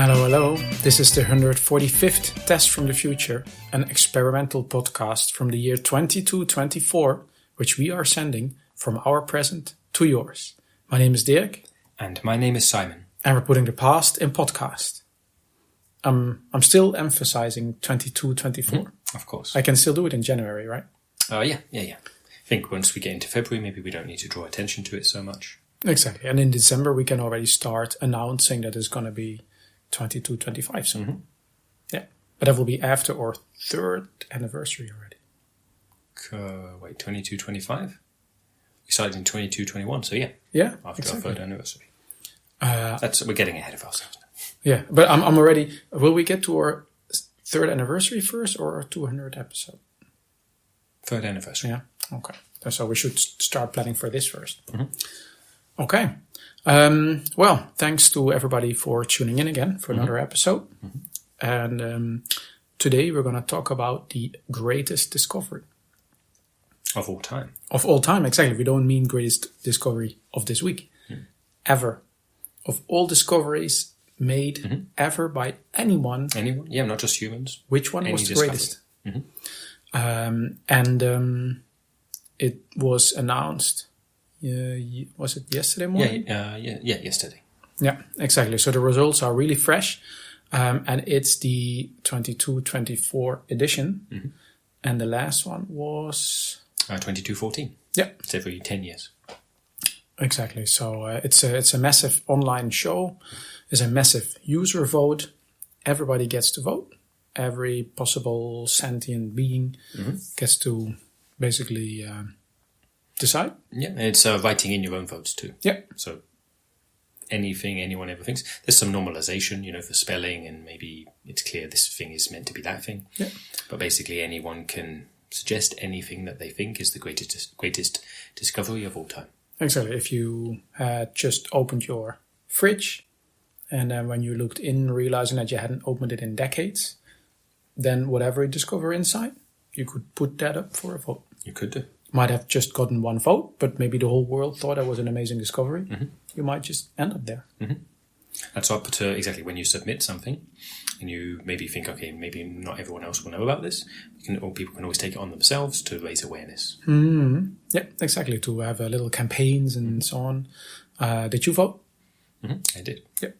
Hello. This is the 145th Test from the Future, an experimental podcast from the year 2224, which we are sending from our present to yours. My name is Dirk. And my name is Simon. And we're putting the past in podcast. I'm still emphasizing 2224. Of course. I can still do it in January, right? Yeah. I think once we get into February, maybe we don't need to draw attention to it so much. Exactly. And in December, we can already start announcing that it's going to be 2225 soon. Mm-hmm. Yeah. But that will be after our third anniversary already. 2225? We started in 2221, so yeah. Yeah, after exactly. our third anniversary. We're getting ahead of ourselves now. Yeah, but I'm already... Will we get to our third anniversary first or our 200th episode? Third anniversary. Yeah, okay. So we should start planning for this first. Mm-hmm. Okay. Well, thanks to everybody for tuning in again for another episode. Mm-hmm. And today we're going to talk about the greatest discovery. Of all time. Of all time, exactly. We don't mean greatest discovery of this week. Ever. Of all discoveries made ever by anyone. Anyone? Yeah, not just humans. Which one was the greatest? Mm-hmm. It was announced... was it yesterday morning? Yeah, yesterday. Yeah, exactly. So the results are really fresh. And it's the 22-24 edition. Mm-hmm. And the last one was... 2214. Yeah. It's every 10 years. Exactly. So it's a massive online show. It's a massive user vote. Everybody gets to vote. Every possible sentient being gets to basically decide. Yeah, and it's writing in your own votes too. Yeah. So anything anyone ever thinks. There's some normalization, for spelling, and maybe it's clear this thing is meant to be that thing. Yeah. But basically anyone can suggest anything that they think is the greatest discovery of all time. Exactly. If you had just opened your fridge and then when you looked in, realizing that you hadn't opened it in decades, then whatever you discover inside, you could put that up for a vote. You could do. Might have just gotten one vote, but maybe the whole world thought that was an amazing discovery. Mm-hmm. You might just end up there. Mm-hmm. That's up to exactly when you submit something and you maybe think, okay, maybe not everyone else will know about this. Or people can always take it on themselves to raise awareness. Mm-hmm. Yeah, exactly. To have little campaigns and so on. Did you vote? Mm-hmm. I did. Yeah,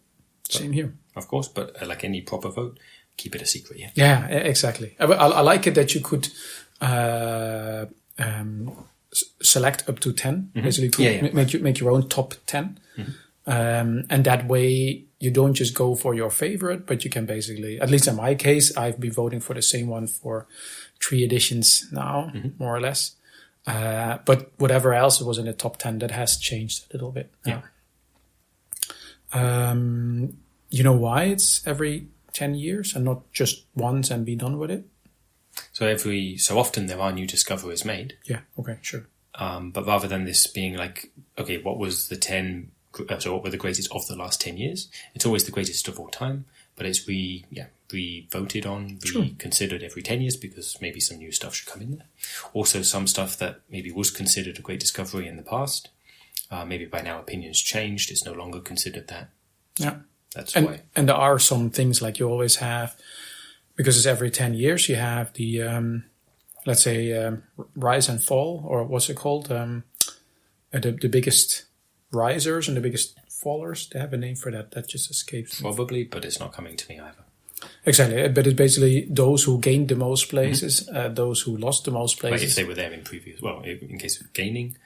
same here. Of course, but like any proper vote, keep it a secret, yeah? Yeah, exactly. I like it that you could... select up to 10, basically make your own top 10. And that way you don't just go for your favorite, but you can basically, at least in my case, I've been voting for the same one for 3 editions now, more or less. But whatever else was in the top 10, that has changed a little bit. Yeah. You know why it's every 10 years and not just once and be done with it? So often there are new discoveries made. Yeah, okay, sure. But rather than this being like, okay, what was the 10, so what were the greatest of the last 10 years? It's always the greatest of all time, but it's re-voted on, reconsidered every 10 years because maybe some new stuff should come in there. Also some stuff that maybe was considered a great discovery in the past. Maybe by now opinions changed. It's no longer considered that. Yeah. That's why. And there are some things like you always have, because it's every 10 years, you have the, let's say, rise and fall, or what's it called? The biggest risers and the biggest fallers. They have a name for that. That just escapes me. Probably, but it's not coming to me either. Exactly. But it's basically those who gained the most places, those who lost the most places. Like if they were there in in case of gaining,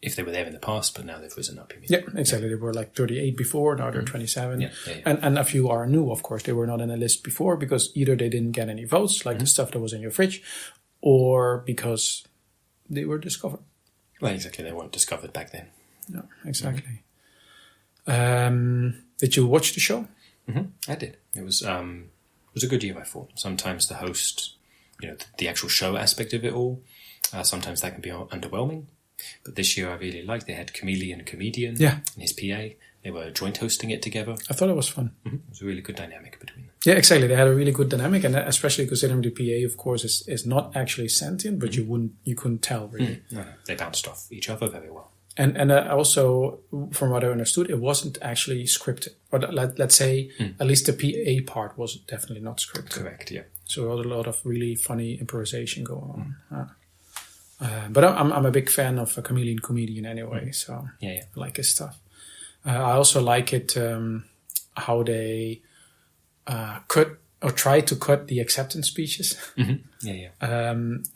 if they were there in the past, but now they've risen up. Yeah, exactly. They were like 38 before, now they're 27. Yeah. And a few are new, of course. They were not in the list before because either they didn't get any votes, like the stuff that was in your fridge, or because they were discovered. Well, exactly. They weren't discovered back then. No, exactly. Did you watch the show? Mm-hmm. I did. It was a good year, I thought. Sometimes the host, the actual show aspect of it all, sometimes that can be underwhelming. But this year I really liked. They had Comedian and his PA. They were joint hosting it together. I thought it was fun. Mm-hmm. It was a really good dynamic between them. Yeah, exactly. They had a really good dynamic, and especially considering the PA, of course, is not actually sentient, but you couldn't tell really. No, they bounced off each other very well. And also, from what I understood, it wasn't actually scripted. Or let's say, at least the PA part was definitely not scripted. Correct, yeah. So there was a lot of really funny improvisation going on. But I'm a big fan of a chameleon comedian anyway, so I like his stuff. I also like it how they cut or try to cut the acceptance speeches.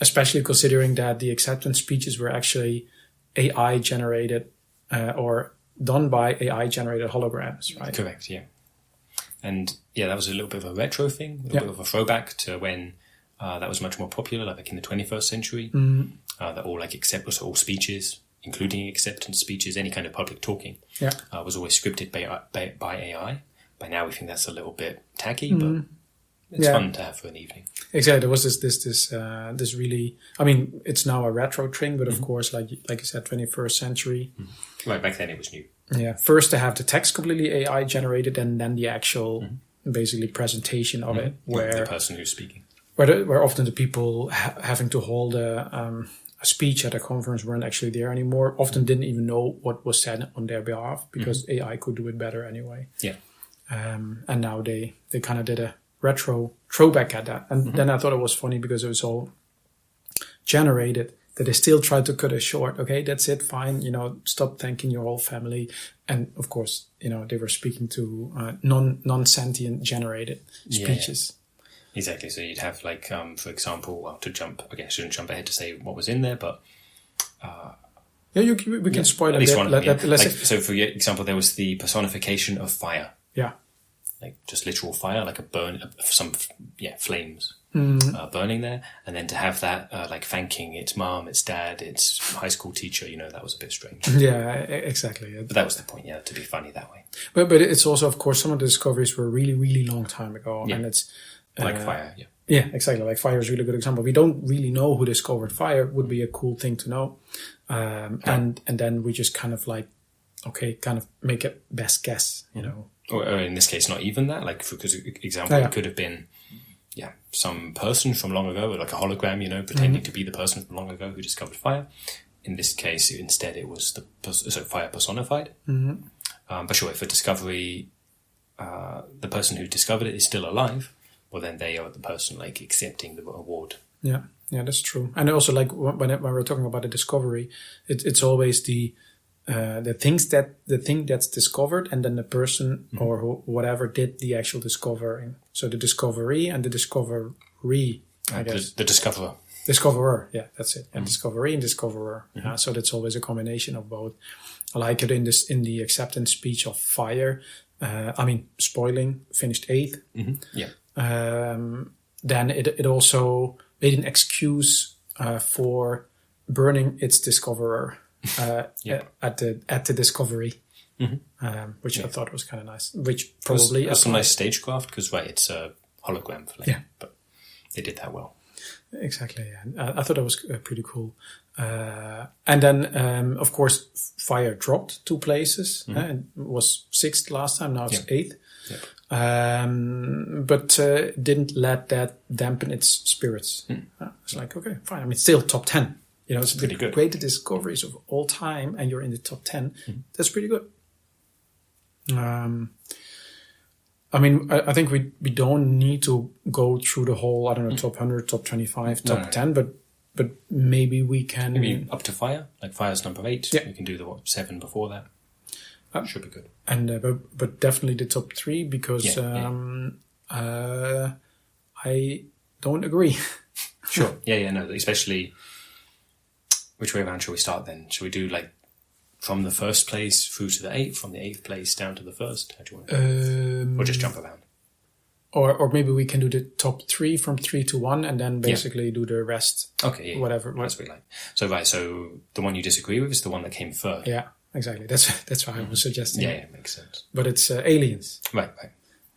Especially considering that the acceptance speeches were actually AI generated or done by AI generated holograms, right? Correct, yeah. And that was a little bit of a retro thing, a little bit of a throwback to when that was much more popular, like back in the 21st century. That all speeches, including acceptance speeches, any kind of public talking, was always scripted by AI. By now, we think that's a little bit tacky, but it's fun to have for an evening. Exactly. There was this really. I mean, it's now a retro thing, but of course, like you said, 21st century. Right, back then it was new. Yeah. First, to have the text completely AI generated, and then the actual, basically, presentation of it, where the person who's speaking, where often the people having to hold a speech at a conference weren't actually there anymore. Often didn't even know what was said on their behalf because AI could do it better anyway. Yeah. And now they kind of did a retro throwback at that. And then I thought it was funny because it was all generated, that they still tried to cut it short. Okay, that's it, fine. Stop thanking your whole family. And of course, they were speaking to non-sentient generated speeches. Yeah. Exactly. So you'd have for example, I shouldn't jump ahead to say what was in there, but we can spoil a bit. So for example, there was the personification of fire. Yeah. Like just literal fire, like flames burning there. And then to have that, thanking its mom, its dad, its high school teacher, that was a bit strange. Yeah, exactly. But that was the point, to be funny that way. But it's also, of course, some of the discoveries were really, really long time ago. Yeah. And it's... fire, yeah. Yeah, exactly. Like fire is a really good example. We don't really know who discovered fire. Would be a cool thing to know. And then we just kind of make a best guess, Or in this case, not even that. Like, for example, it could have been, some person from long ago, like a hologram, pretending to be the person from long ago who discovered fire. In this case, instead, it was fire personified. But sure, if a discovery, the person who discovered it is still alive, well, then they are the person accepting the award. Yeah, that's true. And also, when we're talking about a discovery, it's always the thing that's discovered, and then the person or whatever did the actual discovering. So the discovery and the discovery, I guess. The discoverer. Discoverer, yeah, that's it. And discovery and discoverer. So that's always a combination of both. I like it in the acceptance speech of fire. Spoiling, finished 8th. Then it also made an excuse for burning its discoverer at the discovery, which I thought was kind of nice. Which probably was some nice stagecraft because it's a hologram flame, but they did that well. Exactly, yeah. I thought that was pretty cool. And then, of course, fire dropped 2 places. It was 6th last time, now it's 8th. Yep. But didn't let that dampen its spirits. It's like, okay, fine. Still top 10. It's pretty the good. Greatest discoveries of all time, and you're in the top 10. That's pretty good. I think we don't need to go through the whole, top 100, top 25, top 10, but maybe we can... Maybe up to fire, like fire's number 8. Yeah. We can do the 7 before that. Should be good. And but definitely the top 3 because I don't agree. Sure. No, especially... Which way around shall we start then? Shall we do from the 1st place through to the 8th, from the 8th place down to the 1st? How do you want to or just jump around? Or maybe we can do the top 3 from 3 to 1 and then basically do the rest. Okay, whatever. That's what we like. So the one you disagree with is the one that came third. Yeah, exactly. That's why I was suggesting. Yeah, it makes sense. But it's aliens. Right.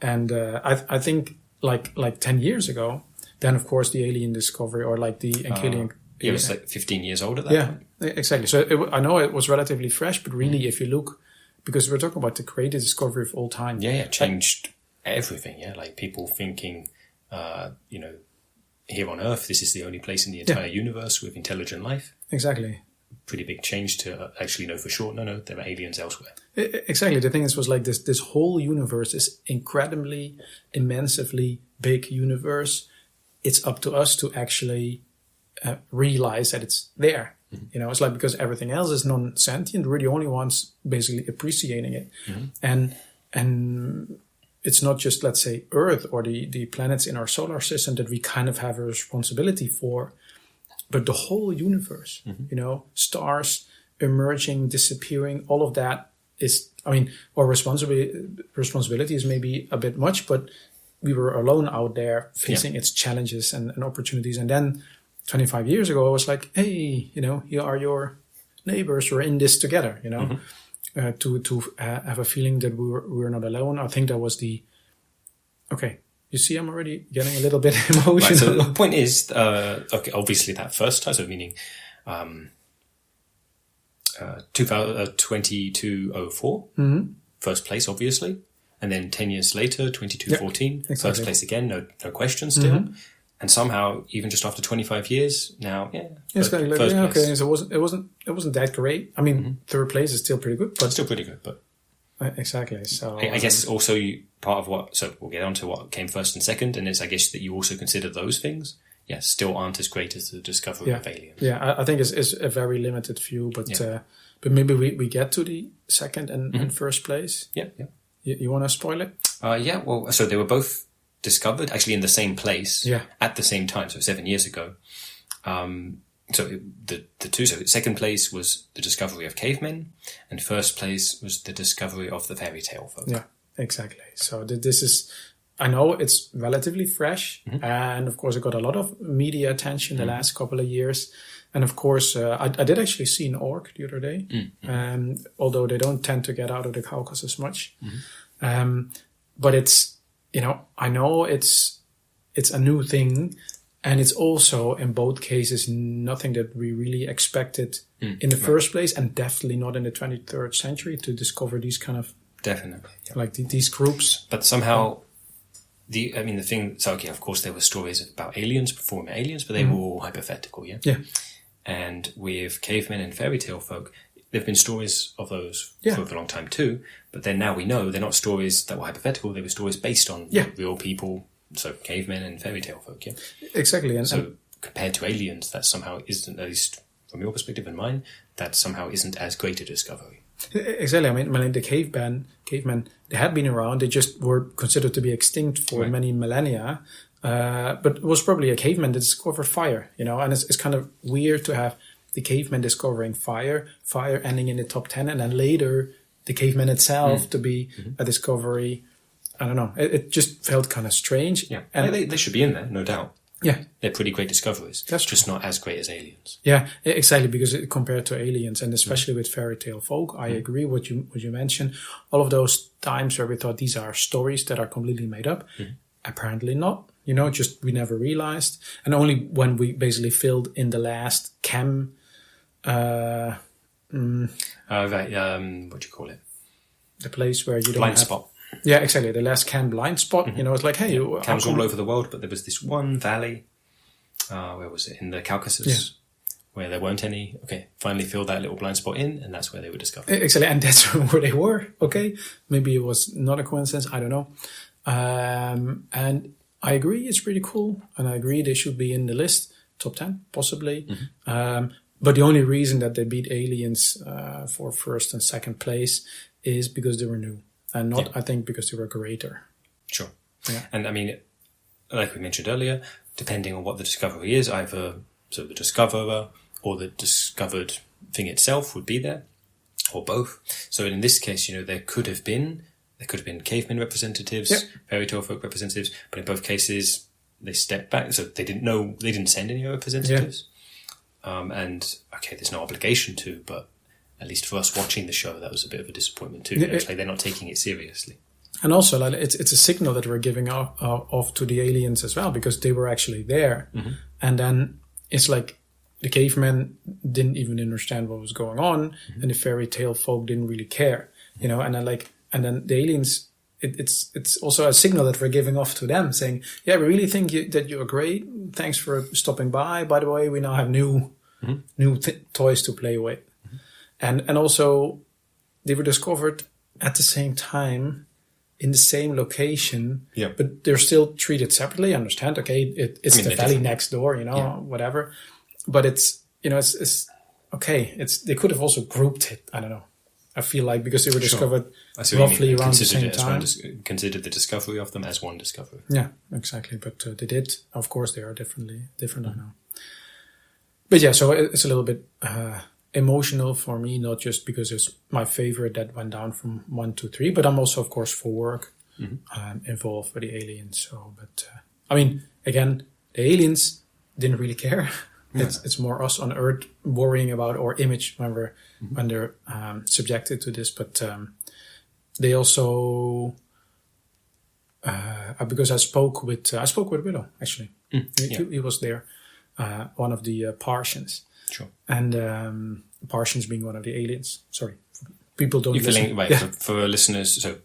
And I think like 10 years ago, then of course the alien discovery or the Ankelian... it was 15 years old at that point. Yeah, exactly. So I know it was relatively fresh, but really if you look, because we're talking about the greatest discovery of all time. Yeah, changed everything. Yeah, people thinking, here on Earth, this is the only place in the entire universe with intelligent life. Exactly. pretty big change to actually know for sure, no, there are aliens elsewhere. Exactly. The thing is, was like this whole universe is incredibly, immensely big universe. It's up to us to actually realize that it's there. Mm-hmm. You know, it's like, because everything else is non-sentient, we're the only ones basically appreciating it. Mm-hmm. And it's not just, let's say, Earth or the planets in our solar system that we kind of have a responsibility for, but the whole universe, mm-hmm. you know, stars emerging, disappearing, all of that is, I mean, our responsibility is maybe a bit much, but we were alone out there facing its challenges and opportunities. And then 25 years ago, I was like, hey, you know, here are your neighbors. We're in this together, you know, mm-hmm. To have a feeling that we were not alone. I think that was okay. You see, I'm already getting a little bit emotional. Right, so the point is, obviously that first time, so meaning 2204, mm-hmm. first place, obviously. And then 10 years later, 2214, exactly. First place again, no question still. Mm-hmm. And somehow, even just after 25 years, now, it's kind of like, first place. Okay, so it wasn't that great. I mean, mm-hmm. third place is still pretty good. But still pretty good, but... Exactly. So I guess also part of what, so we'll get on to what came first and second, and it's, I guess, that you also consider those things, still aren't as great as the discovery of aliens. Yeah, I think it's a very limited view, but maybe we get to the second and first place. Yeah. You want to spoil it? Well, so they were both discovered actually in the same place at the same time, so 7 years ago. So the two, so second place was the discovery of cavemen, and first place was the discovery of the fairy tale folk. Yeah, exactly. So this is, I know it's relatively fresh, mm-hmm. and of course it got a lot of media attention the last couple of years. And of course, I did actually see an orc the other day, although they don't tend to get out of the Caucasus much. Mm-hmm. But it's, you know, I know it's a new thing. And it's also, in both cases, nothing that we really expected in the first place, and definitely not in the 23rd century to discover these kind of... Definitely. Yeah. Like these groups. But somehow, the thing... So, okay, of course, there were stories about aliens before we met aliens, but they were all hypothetical, yeah? Yeah. And with cavemen and fairy tale folk, there have been stories of those for a long time too, but then now we know they're not stories that were hypothetical, they were stories based on real people. So cavemen and fairy tale folk, Exactly. And so compared to aliens, that somehow isn't, at least from your perspective and mine, that somehow isn't as great a discovery. Exactly. I mean, the cavemen, they had been around. They just were considered to be extinct for many millennia. But it was probably a caveman that discovered fire, you know, and it's kind of weird to have the caveman discovering fire ending in the top 10, and then later the caveman itself to be a discovery. I don't know. It just felt kind of strange. Yeah, and they should be in there, no doubt. Yeah, they're pretty great discoveries. That's just not as great as aliens. Yeah, exactly. Because compared to aliens, and especially with fairy tale folk, I agree what you mentioned. All of those times where we thought these are stories that are completely made up, apparently not. You know, just we never realized, and only when we basically filled in the last chem. What do you call it? The place where you don't blind spot. Yeah, exactly. The last cam blind spot. Mm-hmm. You know, it's like, hey, cams all over the world, but there was this one valley. Where was it? In the Caucasus, where there weren't any. Okay, finally filled that little blind spot in, and that's where they were discovered. Exactly, and that's where they were. Okay, maybe it was not a coincidence. I don't know. And I agree, it's pretty cool, and I agree they should be in the list, top 10 possibly. Mm-hmm. But the only reason that they beat aliens for first and second place is because they were new. And not, I think, because they were greater. Sure. Yeah. And I mean, like we mentioned earlier, depending on what the discovery is, either the discoverer or the discovered thing itself would be there, or both. So in this case, you know, there could have been cavemen representatives, fairy tale folk representatives, but in both cases they stepped back, so they didn't send any representatives. And okay, there's no obligation to, but at least for us watching the show, that was a bit of a disappointment too. It's like they're not taking it seriously. And also, like, it's a signal that we're giving off to the aliens as well, because they were actually there. Mm-hmm. And then it's like the cavemen didn't even understand what was going on, and the fairy tale folk didn't really care, you know. And then the aliens, it's also a signal that we're giving off to them, saying, "Yeah, we really think that you're great. Thanks for stopping by. By the way, we now have new new toys to play with. And also they were discovered at the same time in the same location, but they're still treated separately. I understand. Okay. It's the valley next door, whatever, but it's okay. They could have also grouped it. I don't know. I feel like because they were discovered roughly around the same time. Considered the discovery of them as one discovery. Yeah, exactly. But they did. Of course, they are different. I know. But yeah, so it's a little bit emotional for me, not just because it's my favorite that went down from 1 to 3, but I'm also, of course, for work involved with the aliens. So, but I mean, again, the aliens didn't really care. It's more us on Earth worrying about our image when they're subjected to this. But they also, because I spoke with Willow actually. He was there, one of the Parsians. Sure. And Parsians being one of the aliens. Sorry, people don't. You're feeling right for listeners. So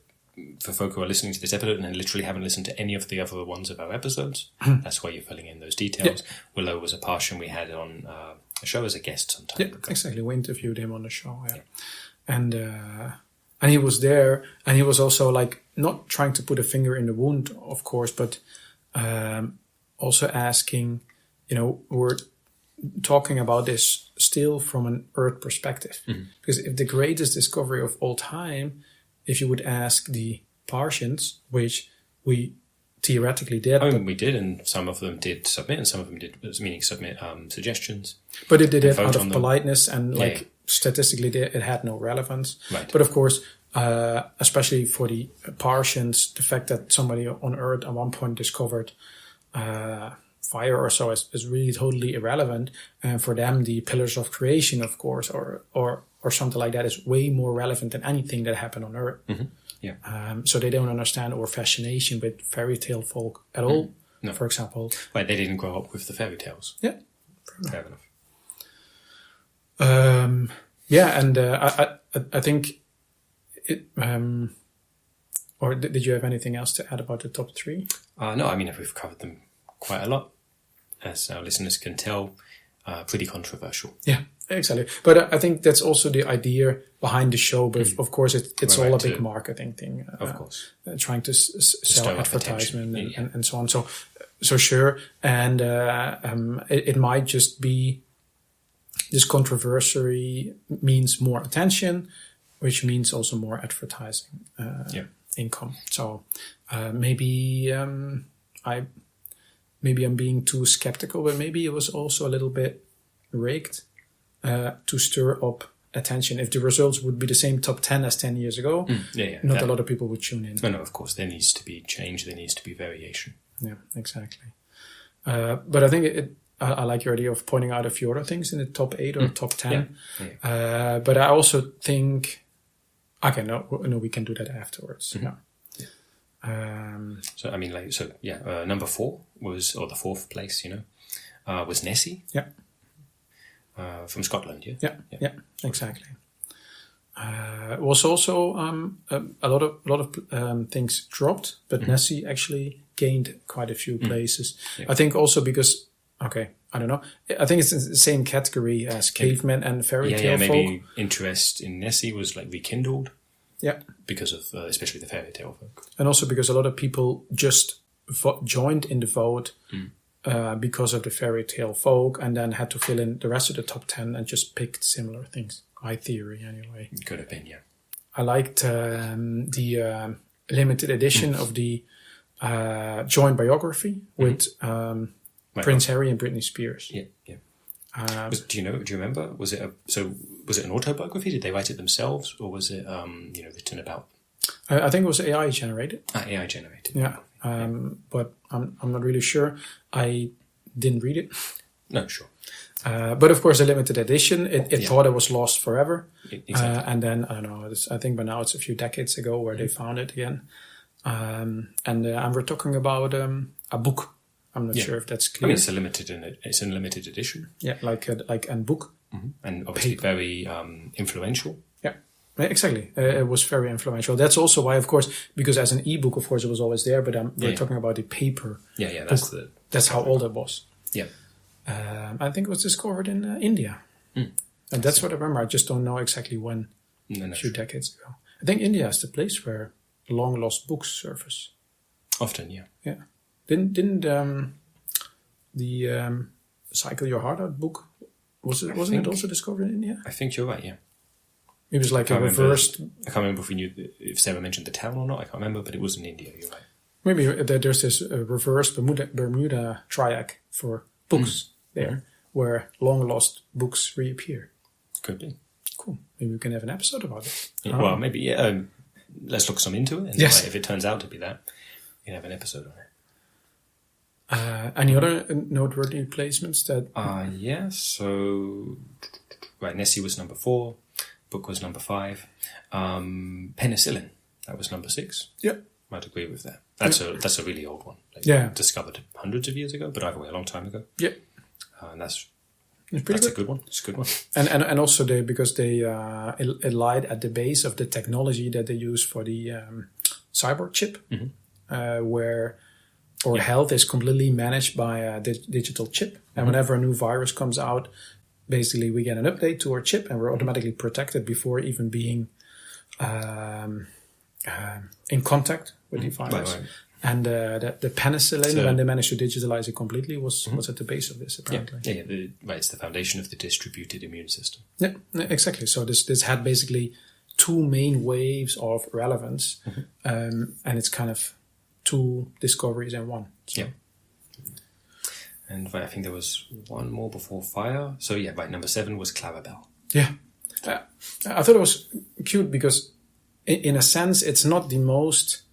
for folk who are listening to this episode and literally haven't listened to any of the other ones of our episodes, that's why you're filling in those details. Yeah. Willow was a Parsian we had on a show as a guest some time ago. Exactly. We interviewed him on the show. Yeah. And he was there, and he was also like not trying to put a finger in the wound, of course, but also asking, we're talking about this still from an Earth perspective. Because if the greatest discovery of all time, if you would ask the Parsians, which we theoretically did. I mean, we did, and some of them did submit, and some of them did, meaning submit suggestions. But it did it out of politeness, and statistically it had no relevance. Right. But of course, especially for the Parsians, the fact that somebody on Earth at one point discovered fire or so is really totally irrelevant. And for them, the pillars of creation, of course, or something like that is way more relevant than anything that happened on Earth. Yeah. So they don't understand our fascination with fairy tale folk at all. No. For example. Right, they didn't grow up with the fairy tales. Yeah. Fair enough. And I think it. Or did you have anything else to add about the top 3? No, I mean, we've covered them quite a lot, as our listeners can tell. Pretty controversial. Yeah, exactly. But I think that's also the idea behind the show. But of course, it's all a big marketing thing. Of course. Trying to sell advertisement and so on. So sure. And it might just be this controversy means more attention, which means also more advertising income. So maybe I'm being too skeptical, but maybe it was also a little bit rigged to stir up attention. If the results would be the same top 10 as 10 years ago, not a lot of people would tune in. No, of course, there needs to be change, there needs to be variation. Yeah, exactly. But I think I like your idea of pointing out a few other things in the top 8 or top 10. Yeah. But I also think, okay, no, we can do that afterwards. Yeah. So I mean, number 4 was, or the 4th place, was Nessie. Yeah. From Scotland. Yeah, exactly. Was also a lot of things dropped, but Nessie actually gained quite a few places. Yeah. I think also because, I don't know. I think it's in the same category as cavemen and fairy tale folk. Maybe interest in Nessie was like rekindled. Yeah. Because of, especially the fairy tale folk. And also because a lot of people just joined in the vote because of the fairy tale folk and then had to fill in the rest of the top 10 and just picked similar things. My theory, anyway. Could have been, yeah. I liked the limited edition of the joint biography with Prince Harry and Britney Spears. Yeah. Do you remember? Was it an autobiography? Did they write it themselves, or was it written about? I think it was AI generated. AI generated. Yeah, but I'm not really sure. I didn't read it. No, sure. But of course, the limited edition, it thought it was lost forever. Exactly. And then I don't know. I think by now it's a few decades ago where they found it again. And we're talking about a book. I'm not sure if that's clear. I mean, it's a limited edition. Yeah, like a book. Mm-hmm. And obviously very influential. Yeah, exactly. It was very influential. That's also why, of course, because as an ebook, of course, it was always there. But we're talking about the paper. Yeah. That's how old it was. Yeah. I think it was discovered in India. And that's what I remember. I just don't know exactly when, a few decades ago. I think India is the place where long-lost books surface. Often, yeah. Yeah. Didn't the Cycle Your Heart Out book, wasn't it also discovered in India? I think you're right, yeah. It was like a reversed... I can't remember if Sarah mentioned the town or not. I can't remember, but it was in India, you're right. Maybe there's this reverse Bermuda triad for books there, where long-lost books reappear. Could be. Cool. Maybe we can have an episode about it. Yeah, well, maybe, yeah. Let's look some into it. And if it turns out to be that, we can have an episode on it. Any other noteworthy placements that... Yeah, so... Right, Nessie was number 4. Book was number 5. Penicillin, that was number 6. Yep. I'd agree with that. That's a really old one. Discovered hundreds of years ago, but either way, a long time ago. Yeah. And that's a good one. It's a good one. And also because they it lied at the base of the technology that they use for the cyborg chip, where our health is completely managed by a digital chip. And whenever a new virus comes out, basically we get an update to our chip and we're automatically protected before even being in contact with the virus. Right. And the penicillin, when they managed to digitalize it completely, was at the base of this, apparently. It's the foundation of the distributed immune system. Yeah, exactly. So this had basically 2 main waves of relevance, and it's kind of 2 discoveries in one. So. Yeah. And I think there was one more before fire. So number 7 was Clarabelle. Yeah. I thought it was cute because in a sense, it's not the most...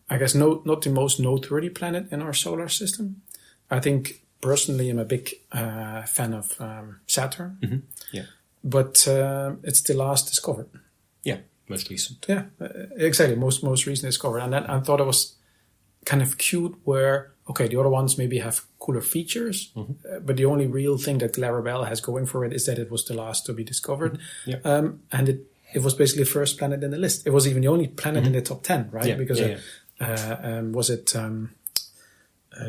I guess not the most noteworthy planet in our solar system. I think personally I'm a big fan of Saturn. Yeah. But it's the last discovered. Yeah, most recent. Yeah, exactly. Most recent discovered. And then I thought it was kind of cute where, okay, the other ones maybe have cooler features, but the only real thing that Clarabelle has going for it is that it was the last to be discovered. And it was basically the first planet in the list. It was even the only planet in the top 10, right? Yeah. Because was it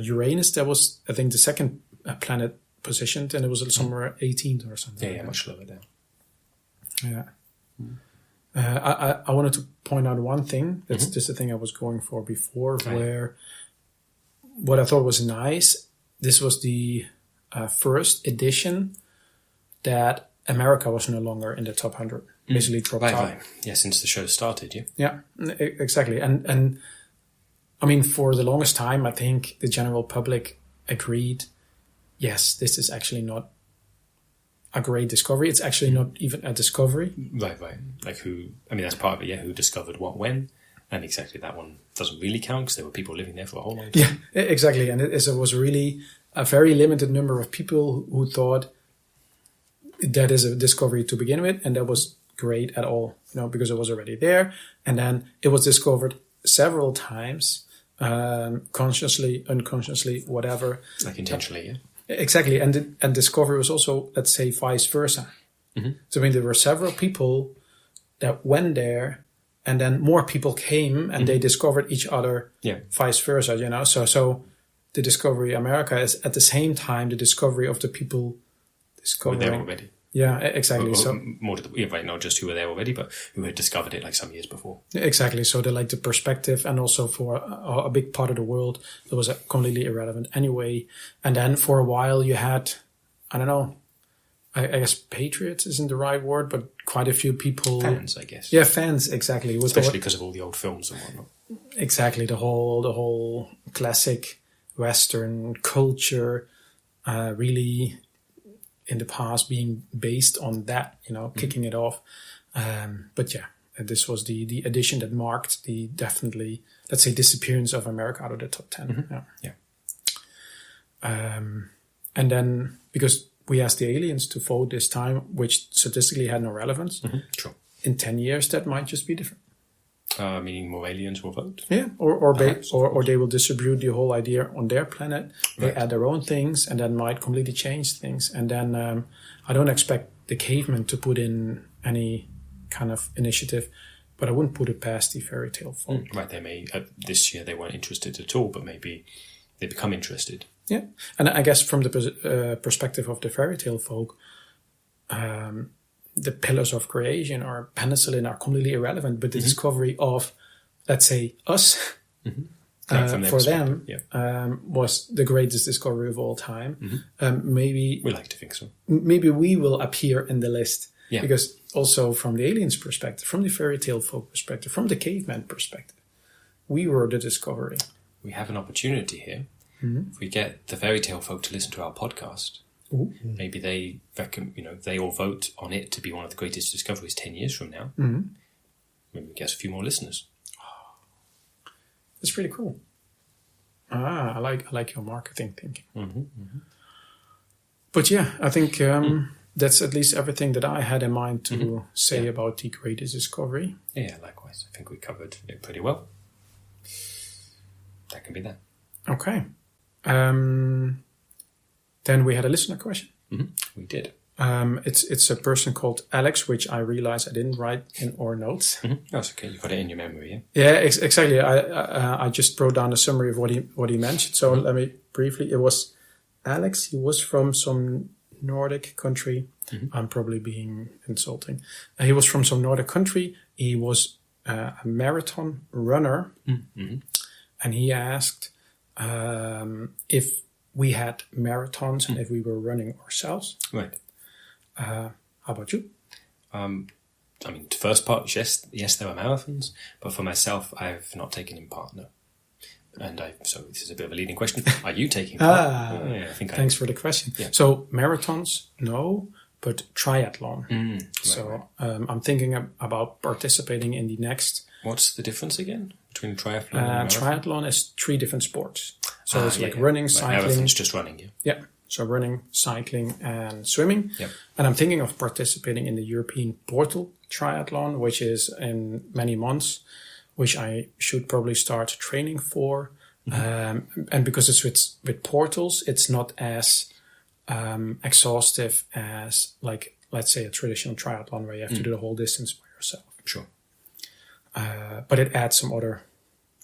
Uranus? That was, I think, the second planet positioned, and it was somewhere 18th or something. Yeah, much lower down. Yeah. I wanted to point out one thing. That's just the thing I was going for before, where what I thought was nice, this was the first edition that America was no longer in the top 100. Basically dropped out. Right. Yeah, since the show started, yeah. Yeah, exactly. And I mean, for the longest time, I think the general public agreed, yes, this is actually not a great discovery. It's actually not even a discovery. Right. Like that's part of it, who discovered what when. And exactly that one doesn't really count because there were people living there for a whole long time. Yeah, exactly. And it was really a very limited number of people who thought that is a discovery to begin with. And that was great at all, because it was already there. And then it was discovered several times, consciously, unconsciously, whatever. Like intentionally, yeah. Exactly. And discovery was also, let's say, vice versa. So I mean, there were several people that went there and then more people came and they discovered each other, vice versa, So the discovery America is at the same time the discovery of the people discovering. Were there already. Yeah, exactly. So more to the not just who were there already, but who had discovered it like some years before. Exactly. So the perspective, and also for a big part of the world, it was completely irrelevant anyway. And then for a while you had, I don't know, I guess patriots isn't the right word, but quite a few people. Fans, I guess. Yeah, fans, exactly. Especially because of all the old films and whatnot. Exactly. The whole classic Western culture, really in the past being based on that, kicking it off. But yeah, this was the edition that marked the definitely, let's say, disappearance of America out of the top 10. Yeah. And then, because we asked the aliens to vote this time, which statistically had no relevance. Sure. In 10 years, that might just be different. Meaning more aliens will vote? Yeah, or they will distribute the whole idea on their planet. They add their own things, and that might completely change things. And then I don't expect the cavemen to put in any kind of initiative, but I wouldn't put it past the fairy tale folk. Right, they may, this year they weren't interested at all, but maybe they become interested. Yeah, and I guess from the perspective of the fairy tale folk, the pillars of creation or penicillin are completely irrelevant, but the discovery of, let's say, us, for them, was the greatest discovery of all time. Maybe we like to think so. Maybe we will appear in the list, because also from the aliens' perspective, from the fairy tale folk perspective, from the caveman perspective, we were the discovery. We have an opportunity here. If we get the fairy tale folk to listen to our podcast, maybe they they all vote on it to be one of the greatest discoveries 10 years from now. Maybe we get a few more listeners. That's pretty cool. I like your marketing thinking. But yeah, I think that's at least everything that I had in mind to say about the greatest discovery. Yeah, likewise. I think we covered it pretty well. That can be that. Okay. Then we had a listener question. We did. It's a person called Alex, which I realized I didn't write in our notes. That's okay. You got it in your memory. Yeah, exactly. I just wrote down a summary of what he mentioned. So let me briefly. It was Alex. He was from some Nordic country. I'm probably being insulting. He was from some Nordic country. He was a marathon runner, and he asked if we had marathons and if we were running ourselves. Right. How about you? I mean, the first part, yes, there are marathons, but for myself, I've not taken in part, no. And so this is a bit of a leading question. Are you taking part? I think thanks for the question. Yeah. So marathons, no, but triathlon. I'm thinking about participating in the next. What's the difference again between triathlon and marathon? Triathlon is 3 different sports. So it's like running, cycling. Marathon's just running, Yeah. So running, cycling, and swimming. Yep. And I'm thinking of participating in the European Portal Triathlon, which is in many months, which I should probably start training for. And because it's with portals, it's not as exhaustive as, like, let's say, a traditional triathlon where you have to do the whole distance by yourself. Sure. But it adds some other,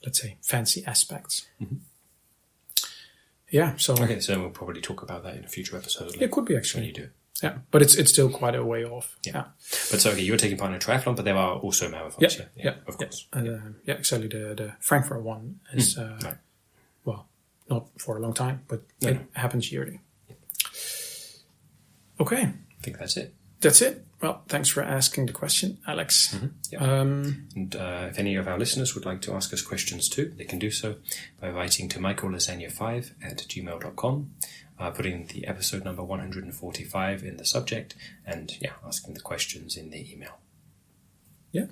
let's say, fancy aspects. Yeah, so... Okay, so we'll probably talk about that in a future episode. It could be, actually. When you do it. Yeah, but it's still quite a way off. Yeah. But so, okay, you're taking part in a triathlon, but there are also marathons. Yeah, of course. Exactly. The Frankfurt one is, well, not for a long time, but it happens yearly. Yeah. Okay. I think that's it. That's it. Well, thanks for asking the question, Alex. And if any of our listeners would like to ask us questions too, they can do so by writing to michaellasagna5@gmail.com, putting the episode number 145 in the subject, and asking the questions in the email. Yeah.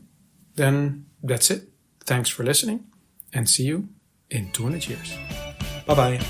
Then that's it. Thanks for listening, and see you in 200 years. Bye-bye.